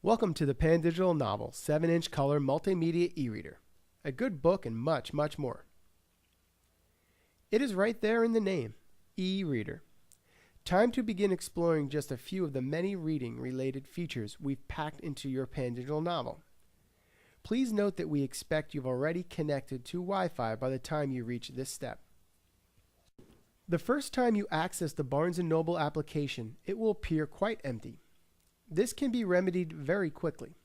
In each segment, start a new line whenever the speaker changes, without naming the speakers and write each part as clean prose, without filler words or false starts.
Welcome to the Pan Digital Novel 7-inch color multimedia e-reader. A good book and much, much more. It is right there in the name, e-reader. Time to begin exploring just a few of the many reading-related features we've packed into your Pan Digital Novel. Please note that we expect you've already connected to Wi-Fi by the time you reach this step. The first time you access the Barnes & Noble application, it will appear quite empty. This can be remedied very quickly,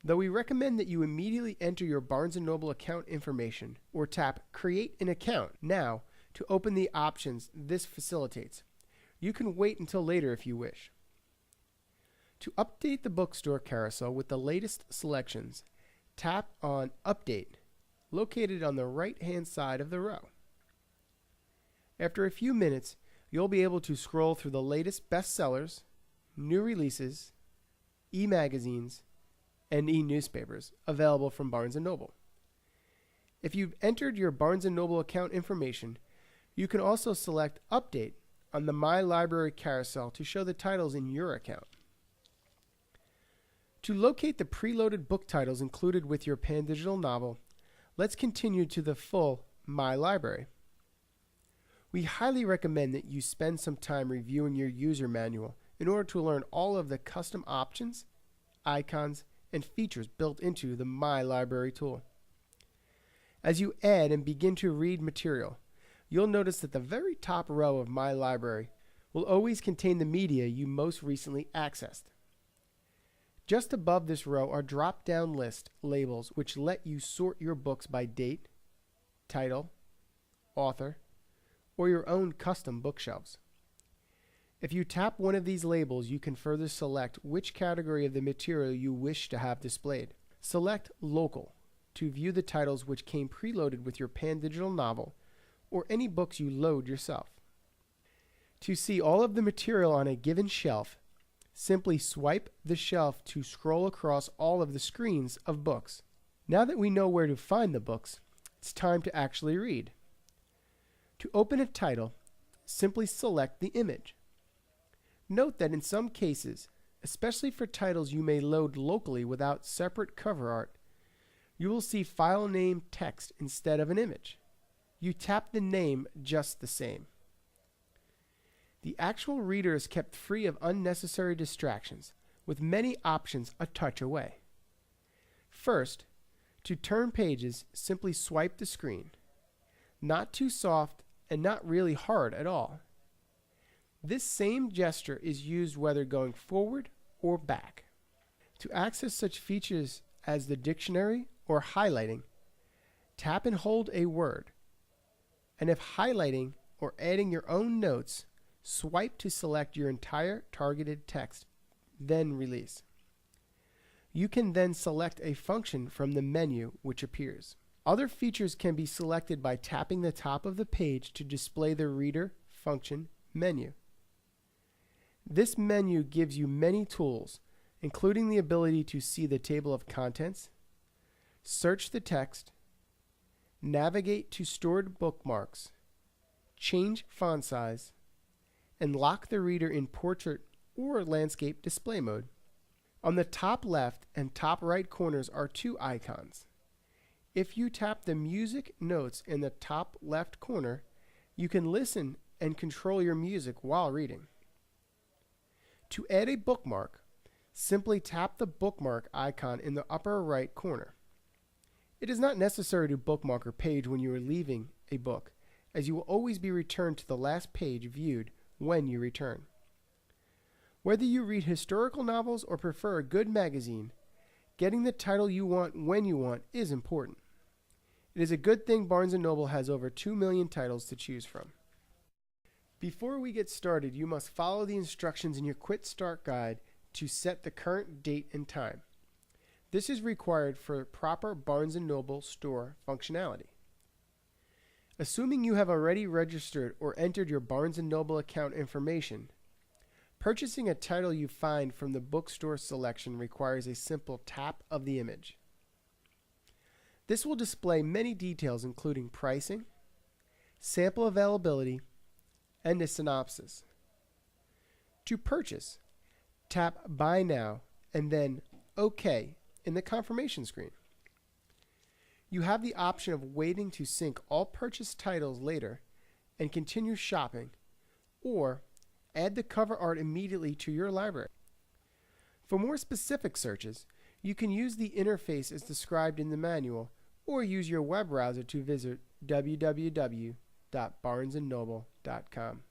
though we recommend that you immediately enter your Barnes & Noble account information or tap Create an Account now to open the options this facilitates. You can wait until later if you wish. To update the bookstore carousel with the latest selections, tap on Update, located on the right-hand side of the row. After a few minutes, you'll be able to scroll through the latest bestsellers, new releases, e-magazines, and e-newspapers available from Barnes & Noble. If you've entered your Barnes & Noble account information, you can also select Update on the My Library carousel to show the titles in your account. To locate the preloaded book titles included with your Pan Digital Novel, let's continue to the full My Library. We highly recommend that you spend some time reviewing your user manual in order to learn all of the custom options, icons, and features built into the My Library tool. As you add and begin to read material, you'll notice that the very top row of My Library will always contain the media you most recently accessed. Just above this row are drop-down list labels which let you sort your books by date, title, author, or your own custom bookshelves. If you tap one of these labels, you can further select which category of the material you wish to have displayed. Select Local to view the titles which came preloaded with your Pan Digital Novel or any books you load yourself. To see all of the material on a given shelf, simply swipe the shelf to scroll across all of the screens of books. Now that we know where to find the books, it's time to actually read. To open a title, simply select the image. Note that in some cases, especially for titles you may load locally without separate cover art, you will see file name text instead of an image. You tap the name just the same. The actual reader is kept free of unnecessary distractions, with many options a touch away. First, to turn pages, simply swipe the screen. Not too soft and not really hard at all. This same gesture is used whether going forward or back. To access such features as the dictionary or highlighting, tap and hold a word. And if highlighting or adding your own notes, swipe to select your entire targeted text, then release. You can then select a function from the menu which appears. Other features can be selected by tapping the top of the page to display the Reader function menu. This menu gives you many tools, including the ability to see the table of contents, search the text, navigate to stored bookmarks, change font size, and lock the reader in portrait or landscape display mode. On the top left and top right corners are two icons. If you tap the music notes in the top left corner, you can listen and control your music while reading. To add a bookmark, simply tap the bookmark icon in the upper right corner. It is not necessary to bookmark a page when you are leaving a book, as you will always be returned to the last page viewed when you return. Whether you read historical novels or prefer a good magazine, getting the title you want when you want is important. It is a good thing Barnes & Noble has over 2 million titles to choose from. Before we get started, you must follow the instructions in your Quick Start Guide to set the current date and time. This is required for proper Barnes & Noble store functionality. Assuming you have already registered or entered your Barnes & Noble account information, purchasing a title you find from the bookstore selection requires a simple tap of the image. This will display many details including pricing, sample availability, and a synopsis. To purchase, tap Buy Now and then OK in the confirmation screen. You have the option of waiting to sync all purchased titles later and continue shopping, or add the cover art immediately to your library. For more specific searches, you can use the interface as described in the manual, or use your web browser to visit www.barnesandnoble.com.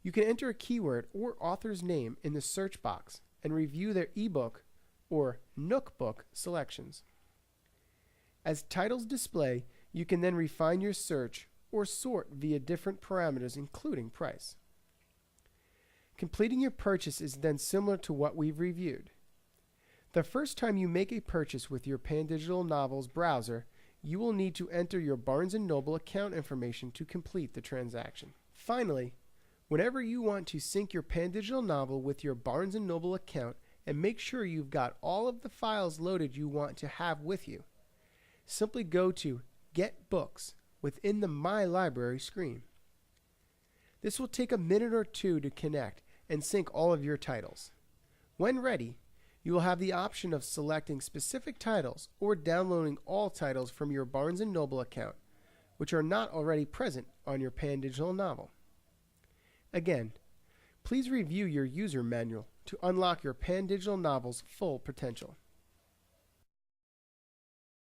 You can enter a keyword or author's name in the search box and review their ebook or Nook book selections. As titles display, you can then refine your search or sort via different parameters, including price. Completing your purchase is then similar to what we've reviewed. The first time you make a purchase with your Pan Digital Novels browser, you will need to enter your Barnes & Noble account information to complete the transaction. Finally, whenever you want to sync your Pan Digital Novel with your Barnes & Noble account and make sure you've got all of the files loaded you want to have with you, simply go to Get Books within the My Library screen. This will take a minute or two to connect and sync all of your titles. When ready, you will have the option of selecting specific titles or downloading all titles from your Barnes & Noble account, which are not already present on your Pan Digital Novel. Again, please review your user manual to unlock your Pan Digital Novel's full potential.